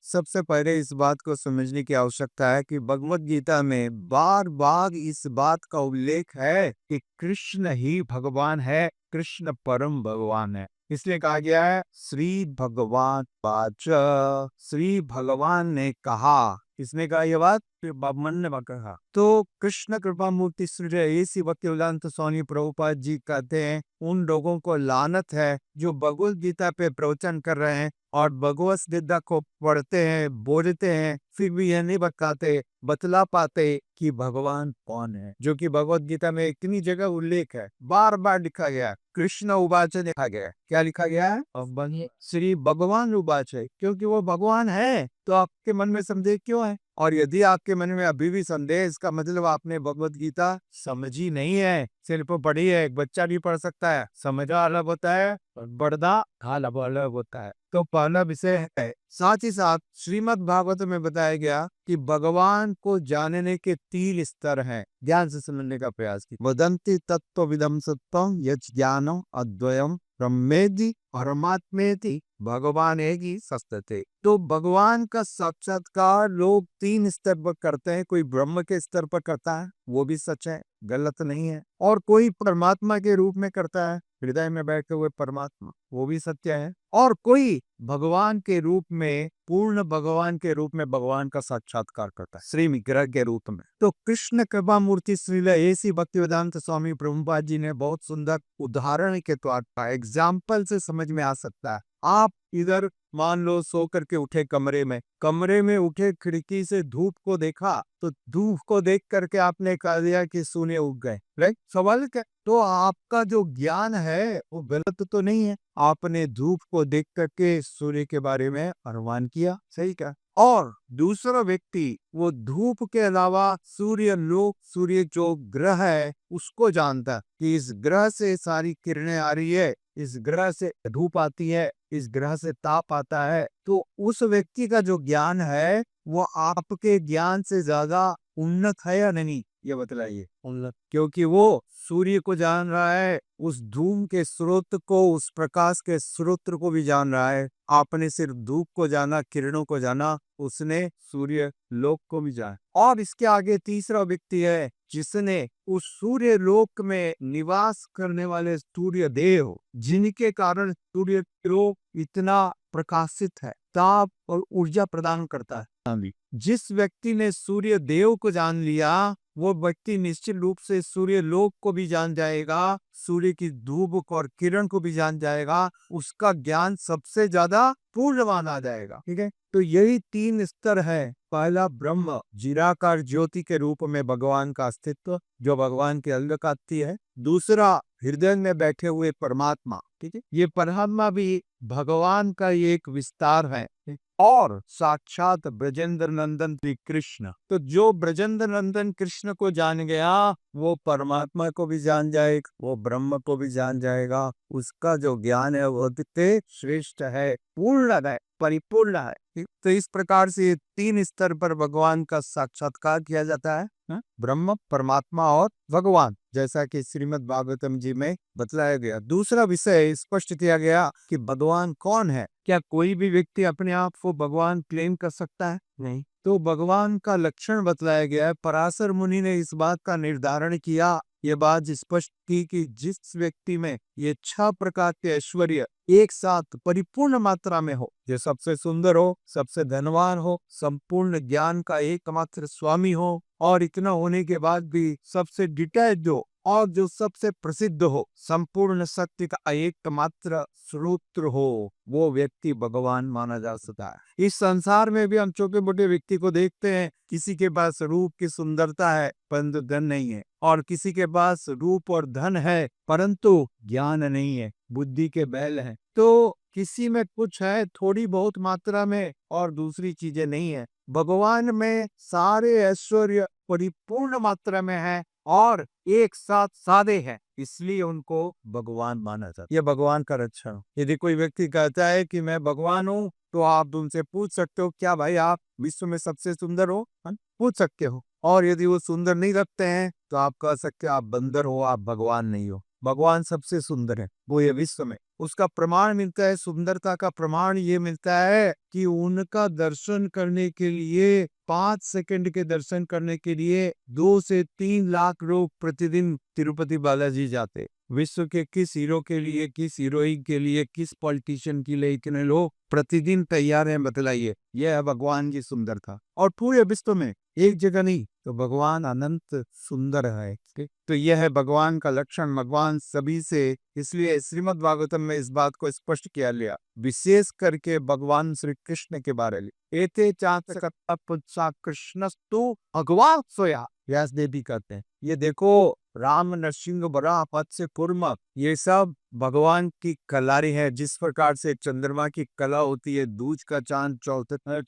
सबसे पहले इस बात को समझने की आवश्यकता है कि भगवत गीता में बार-बार इस बात का उल्लेख है कि कृष्ण ही भगवान है, कृष्ण परम भगवान है। इसलिए कहा गया है श्री भगवान वाच, श्री भगवान ने कहा। किसने कहा ये बात? फिर ब्राह्मण ने कहा। तो कृष्ण कृपा मूर्ति श्री ऐसी भक्तिवेदांत स्वामी प्रभुपाद जी कहते हैं उन लोगों को लानत है जो भगवत गीता पे प्रवचन कर रहे हैं और भगवत गीता को पढ़ते हैं, बोलते हैं, फिर भी यह नहीं बतला पाते कि भगवान कौन है, जो कि भगवत गीता में इतनी जगह उल्लेख है, बार बार लिखा गया है। कृष्ण उवाच लिखा गया है। क्या लिखा गया है? श्री भगवान उवाच है, क्योंकि वो भगवान है। तो आपके मन में संदेह क्यों है? और यदि आपके मन में अभी भी संदेह, इसका मतलब आपने भगवत गीता समझी नहीं है, सिर्फ पढ़ी है। एक बच्चा भी पढ़ सकता है, समझना अलग होता है, पढ़ना अलग होता है। तो पहला विषय है। साथ ही साथ श्रीमद् भागवत में बताया गया कि भगवान को जानने के 3 स्तर हैं। ध्यान से समझने का प्रयास की। वदंती तत्त्वविदं सत्यं यत् ज्ञानं अद्वयं ब्रह्मेति परमात्मेति भगवान एक ही सत्य। तो भगवान का साक्षात्कार लोग 3 स्तर पर करते हैं। कोई ब्रह्म के स्तर पर करता है, वो भी सच है, गलत नहीं है। और कोई परमात्मा के रूप में करता है, हृदय में बैठे हुए परमात्मा, वो भी सत्य है। और कोई भगवान के रूप में, पूर्ण भगवान के रूप में भगवान का साक्षात्कार करता है, श्री विग्रह के रूप में। तो कृष्ण कृपा मूर्ति श्रील ऐसी भक्तिवेदांत स्वामी प्रभुपाद जी ने बहुत सुंदर उदाहरण के तौर पर एग्जाम्पल से समझ में आ सकता है। आप इधर मान लो सो करके उठे, कमरे में उठे, खिड़की से धूप को देखा, तो धूप को देख करके आपने कह दिया कि सूर्य उग गए, राइट? सवाल क्या? तो आपका जो ज्ञान है वो गलत तो नहीं है। आपने धूप को देख करके सूर्य के बारे में अनुमान किया, सही क्या? और दूसरा व्यक्ति वो धूप के अलावा सूर्य जो ग्रह है उसको जानता कि इस ग्रह से सारी किरणें आ रही है, इस ग्रह से धूप आती है, इस ग्रह से ताप आता है। तो उस व्यक्ति का जो ज्ञान है वो आपके ज्ञान से ज्यादा उन्नत है या नहीं, ये बतलाइए। उन्नत, क्योंकि वो सूर्य को जान रहा है, उस धूम के स्रोत को, उस प्रकाश के स्रोत को भी जान रहा है। आपने सिर्फ धूप को जाना, किरणों को जाना, उसने सूर्य लोक को भी जाना। और इसके आगे तीसरा व्यक्ति है जिसने उस सूर्य लोक में निवास करने वाले सूर्य देव, जिनके कारण सूर्य लोक इतना प्रकाशित है, ताप और ऊर्जा प्रदान करता है। जिस व्यक्ति ने सूर्य देव को जान लिया, वो व्यक्ति निश्चित रूप से सूर्य लोक को भी जान जाएगा, सूर्य की धूप और किरण को भी जान जाएगा। उसका ज्ञान सबसे ज्यादा पूर्ण माना जाएगा। ठीक है, तो यही 3 स्तर है। पहला ब्रह्म, जीराकार ज्योति के रूप में भगवान का अस्तित्व, जो भगवान के अंग काटती है। दूसरा हृदय में बैठे हुए परमात्मा, ठीक है, ये परमात्मा भी भगवान का एक विस्तार है। और साक्षात ब्रजेंद्र नंदन श्री कृष्ण। तो जो ब्रजेंद्र नंदन कृष्ण को जान गया, वो परमात्मा को भी जान जाएगा, वो ब्रह्म को भी जान जाएगा। उसका जो ज्ञान है वो अति श्रेष्ठ है, पूर्ण है, परिपूर्ण है। तो इस प्रकार से 3 स्तर पर भगवान का साक्षात्कार किया जाता है, ब्रह्म, परमात्मा और भगवान, जैसा कि श्रीमद् भागवतम जी में बतलाया गया। दूसरा विषय स्पष्ट किया गया कि भगवान कौन है। क्या कोई भी व्यक्ति अपने आप को भगवान क्लेम कर सकता है? नहीं। तो भगवान का लक्षण बतलाया गया है। पराशर मुनि ने इस बात का निर्धारण किया, ये बात स्पष्ट की कि जिस व्यक्ति में ये 6 प्रकार के ऐश्वर्य एक साथ परिपूर्ण मात्रा में हो, जो सबसे सुंदर हो, सबसे धनवान हो, संपूर्ण ज्ञान का एकमात्र स्वामी हो, और इतना होने के बाद भी सबसे डिटैच्ड हो, और जो सबसे प्रसिद्ध हो, संपूर्ण सत्य का एकमात्र स्रोत हो, वो व्यक्ति भगवान माना जा सकता है। इस संसार में भी हम छोटे मोटे व्यक्ति को देखते हैं, किसी के पास रूप की सुंदरता है परंतु धन नहीं है, और किसी के पास रूप और धन है परंतु ज्ञान नहीं है, बुद्धि के बैल हैं। तो किसी में कुछ है थोड़ी बहुत मात्रा में और दूसरी चीजें नहीं है। भगवान में सारे ऐश्वर्य परिपूर्ण मात्रा में है और एक साथ सादे हैं, इसलिए उनको भगवान माना जाता है। यह भगवान का लक्षण। यदि कोई व्यक्ति कहता है कि मैं भगवान हूँ, तो आप उनसे पूछ सकते हो, क्या भाई आप विश्व में सबसे सुंदर हो? पूछ सकते हो। और यदि वो सुंदर नहीं रखते हैं तो आप कह सकते हो आप बंदर हो, आप भगवान नहीं हो। भगवान सबसे सुंदर है, वो ये विश्व में उसका प्रमाण मिलता है, सुंदरता का प्रमाण ये मिलता है कि उनका दर्शन करने के लिए 5 सेकंड के दर्शन करने के लिए 2 से 3 लाख लोग प्रतिदिन तिरुपति बालाजी जाते। विश्व के किस हीरो के लिए, किस हीरोइन के लिए, किस पॉलिटिशियन के लिए इतने लोग प्रतिदिन तैयार हैं, बतलाइए। यह है भगवान की सुंदरता। और पूरे विश्व में एक जगह नहीं, तो भगवान अनंत सुंदर है। ठीक? तो यह है भगवान का लक्षण, भगवान सभी से, इसलिए श्रीमद् भागवतम में इस बात को स्पष्ट किया गया, विशेष करके भगवान श्री कृष्ण के बारे में। एते चाचा कृष्णस्तु भगवान सोया, व्यास देवी कहते हैं। ये देखो, राम नरसिंह बरा पद से कुर्म, ये सब भगवान की कलारी है। जिस प्रकार से चंद्रमा की कला होती है, दूज का चांद,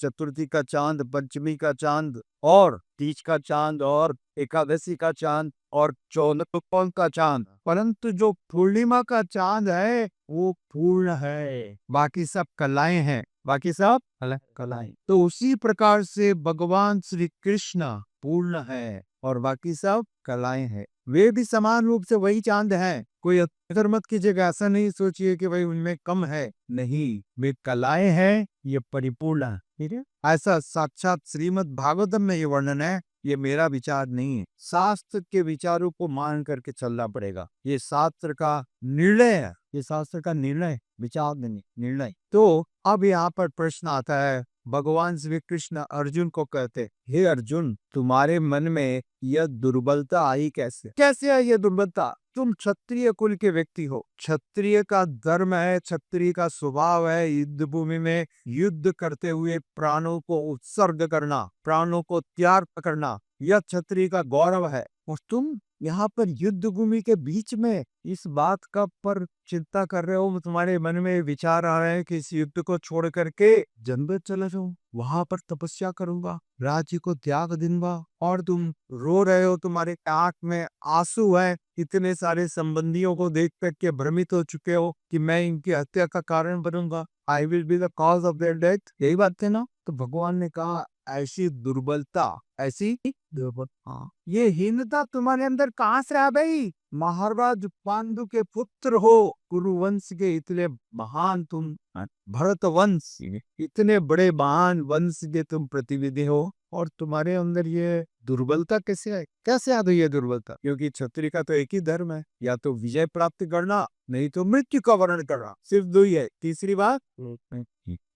चतुर्थी का चांद, पंचमी का चांद, और तीज का चांद, और एकादशी का चांद, और चौदह का चांद, परंतु जो पूर्णिमा का चांद है वो पूर्ण है, बाकी सब कलाएं हैं, बाकी सब कलाएं। तो उसी प्रकार से भगवान श्री कृष्ण पूर्ण है और बाकी सब कलाएं हैं। वे भी समान रूप से वही चांद हैं। कोई अतर मत कीजिएगा, ऐसा नहीं सोचिए कि भाई उनमें कम है, नहीं, वे कलाएं हैं, ये परिपूर्ण है। ठीक है, ऐसा साक्षात श्रीमद् भागवतम में ये वर्णन है। ये मेरा विचार नहीं है, शास्त्र के विचारों को मान करके चलना पड़ेगा। ये शास्त्र का निर्णय है, ये शास्त्र का निर्णय, विचार नहीं, निर्णय। तो अब यहाँ पर प्रश्न आता है, भगवान श्री कृष्ण अर्जुन को कहते, हे अर्जुन, तुम्हारे मन में यह दुर्बलता आई कैसे? कैसे आई ये दुर्बलता? तुम क्षत्रिय कुल के व्यक्ति हो, क्षत्रिय का धर्म है, क्षत्रिय का स्वभाव है युद्ध भूमि में युद्ध करते हुए प्राणों को उत्सर्ग करना, प्राणों को त्याग करना, यह क्षत्रिय का गौरव है। और तुम यहाँ पर युद्ध भूमि के बीच में इस बात का पर चिंता कर रहे हो, तुम्हारे मन में विचार आ रहे हैं कि इस युद्ध को छोड़ करके जंगल चला जाऊं, वहां पर तपस्या करूंगा, राज्य को त्याग दूंगा, और तुम रो रहे हो, तुम्हारे आंख में आंसू है, इतने सारे संबंधियों को देख करके भ्रमित हो चुके हो कि मैं इनकी हत्या का कारण बनूंगा, I will be the cause of their death. यही बात है ना? तो भगवान ने कहा, ऐसी दुर्बलता, ऐसी दुर्बलता, ये हीनता तुम्हारे अंदर कहाँ से आ गई? महाराज पांडु के पुत्र हो, कुरुवंश के इतने महान तुम, भरत वंश, इतने बड़े महान वंश के तुम प्रतिनिधि हो, और तुम्हारे अंदर ये दुर्बलता कैसे आई? कैसे आ गई ये दुर्बलता? क्योंकि क्षत्रिय का तो एक ही धर्म है, या तो विजय प्राप्त करना, नहीं तो मृत्यु का वर्ण करना, सिर्फ दो ही है। तीसरी बात,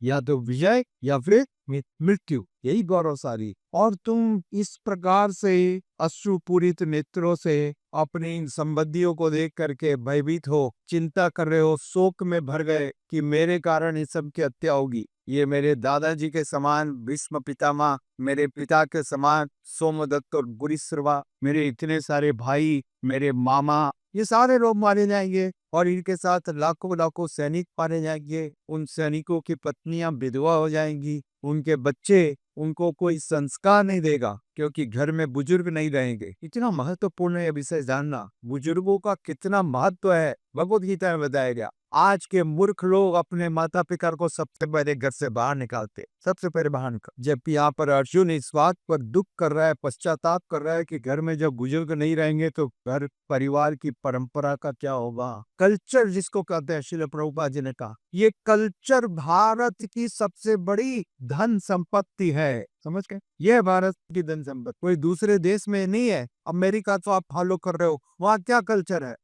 या तो विजय या फिर मृत्यु, यही गौरवशाली। और तुम इस प्रकार से अश्रुपूरित नेत्रों से अपने इन संबंधियों को देख करके भयभीत हो, चिंता कर रहे हो, शोक में भर गए कि मेरे कारण इस सब की हत्या होगी। ये मेरे दादाजी के समान भीष्म पितामह, मेरे पिता के समान सोमदत्त और गुरिश्रवा, मेरे इतने सारे भाई, मेरे मामा, ये सारे लोग मारे जाएंगे, और इनके साथ लाखों लाखों सैनिक मारे जाएंगे। उन सैनिकों की पत्नियां विधवा हो जाएंगी, उनके बच्चे, उनको कोई संस्कार नहीं देगा, क्योंकि घर में बुजुर्ग नहीं रहेंगे। इतना महत्वपूर्ण है विषय जानना, बुजुर्गों का कितना महत्व है, भगवद गीता में बताया गया। आज के मूर्ख लोग अपने माता पिता को सबसे पहले घर से बाहर निकालते, सबसे पहले बाहर निकाल। जबकि यहाँ पर अर्जुन इस बात पर दुख कर रहा है, पश्चाताप कर रहा है कि घर में जब बुजुर्ग नहीं रहेंगे तो घर परिवार की परंपरा का क्या होगा। कल्चर जिसको कहते हैं, श्रील प्रभुपाद जी ने कहा, ये कल्चर भारत की सबसे बड़ी धन संपत्ति है। समझ गए? यह भारत की धन संपत्ति कोई दूसरे देश में नहीं है। अमेरिका तो आप फॉलो कर रहे हो, वहाँ क्या कल्चर है?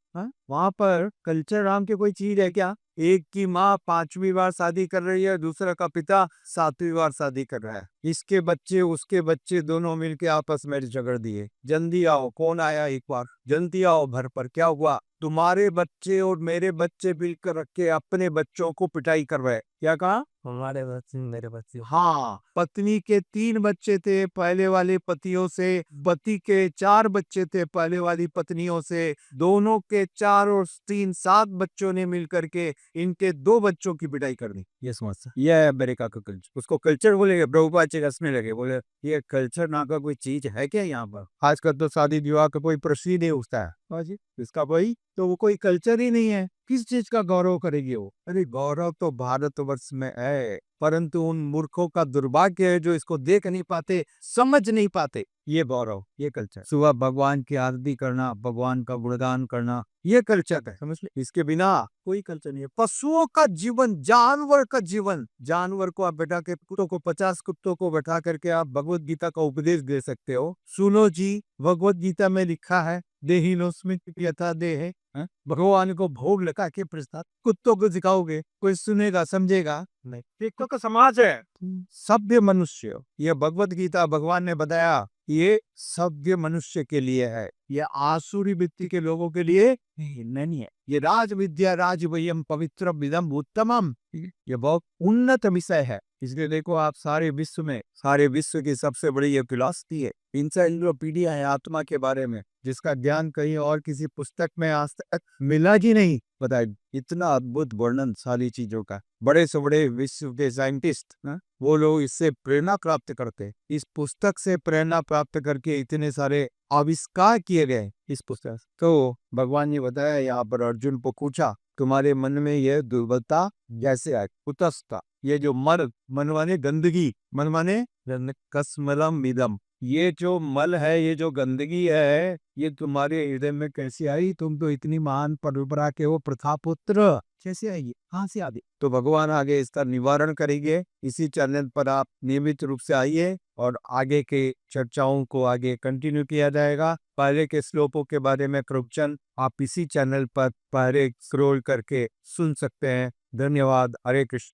वहाँ पर कल्चर नाम की कोई चीज है क्या? एक की माँ 5वीं बार शादी कर रही है, दूसरा का पिता 7वीं बार शादी कर रहा है, इसके बच्चे उसके बच्चे दोनों मिलके आपस में झगड़ दिए, जल्दी आओ, कौन आया एक बार, जल्दी आओ घर पर। क्या हुआ? तुम्हारे बच्चे और मेरे बच्चे मिलकर रखे अपने बच्चों को पिटाई कर रहे। क्या कहा? हमारे बच्चे मेरे बच्चे। हाँ, पत्नी के 3 बच्चे थे पहले वाले पतियों से, पति के 4 बच्चे थे पहले वाली पत्नियों से, दोनों के 4 और 3 7 बच्चों ने मिलकर के इनके 2 बच्चों की पिटाई कर दी। ये समस्या, यह है अमेरिका का कल्चर। उसको कल्चर बोलेंगे, प्रभुपाद जी हंसने लगे, बोले ये कल्चर नाम का कोई चीज है क्या यहाँ पर? आजकल तो शादी विवाह का कोई प्रश्न ही नहीं उठता है। जी, इसका भाई तो वो कोई कल्चर ही नहीं है, किस चीज का गौरव करेगी वो? अरे गौरव तो भारतवर्ष में है, परंतु उन मूर्खों का दुर्भाग्य है जो इसको देख नहीं पाते, समझ नहीं पाते। ये गौरव, ये कल्चर, सुबह भगवान की आरती करना, भगवान का गुणगान करना, ये कल्चर है। समझ ले, इसके बिना कोई कल्चर नहीं है। पशुओं का जीवन, जानवर का जीवन, जानवर को आप बैठा के कुत्तों को 50 कुत्तों को बैठा करके आप भगवत गीता का उपदेश दे सकते हो। सुनो जी, भगवत गीता में लिखा है देहिनोस्मिन यथा देह, भगवान को भोग लगा के प्रसाद कुत्तों को सिखाओगे, कोई सुनेगा समझेगा नहीं। एक तो समाज है सभ्य मनुष्य, ये भगवत गीता भगवान ने बताया ये सभ्य मनुष्य के लिए है, ये आसुरी वृत्ति के लोगों के लिए नहीं है। ये राज विद्या राजवयम पवित्र विदम उत्तमम, ये बहुत उन्नत विषय है। इसलिए देखो आप सारे विश्व की सबसे बड़ी ये फिलॉसफी है, इंसाइक्लोपीडिया है आत्मा के बारे में, जिसका ज्ञान कहीं और किसी पुस्तक में आज तक मिला ही नहीं। बताइए इतना अद्भुत वर्णन सारी चीजों का। बड़े से बड़े विश्व के साइंटिस्ट वो लोग इससे प्रेरणा प्राप्त करते, इस पुस्तक से प्रेरणा प्राप्त करके इतने सारे आविष्कार किए गए इस पुस्तक। तो भगवान ने बताया यहाँ पर अर्जुन को पूछा तुम्हारे मन में यह दुर्बलता कैसे आए, कुतस्ता, ये जो मन माने गंदगी, मन माने कसमलम विदम, ये जो मल है, ये जो गंदगी है, ये तुम्हारे हृदय में कैसे आई? तुम तो इतनी महान परंपरा के हो, प्रथापुत्र, कैसे आई? कहाँ से आ गई? तो भगवान आगे इसका निवारण करेंगे। इसी चैनल पर आप नियमित रूप से आइए और आगे के चर्चाओं को आगे कंटिन्यू किया जाएगा। पहले के श्लोकों के बारे में प्रवचन आप इसी चैनल पर पहले स्क्रॉल करके सुन सकते हैं। धन्यवाद। हरे कृष्ण।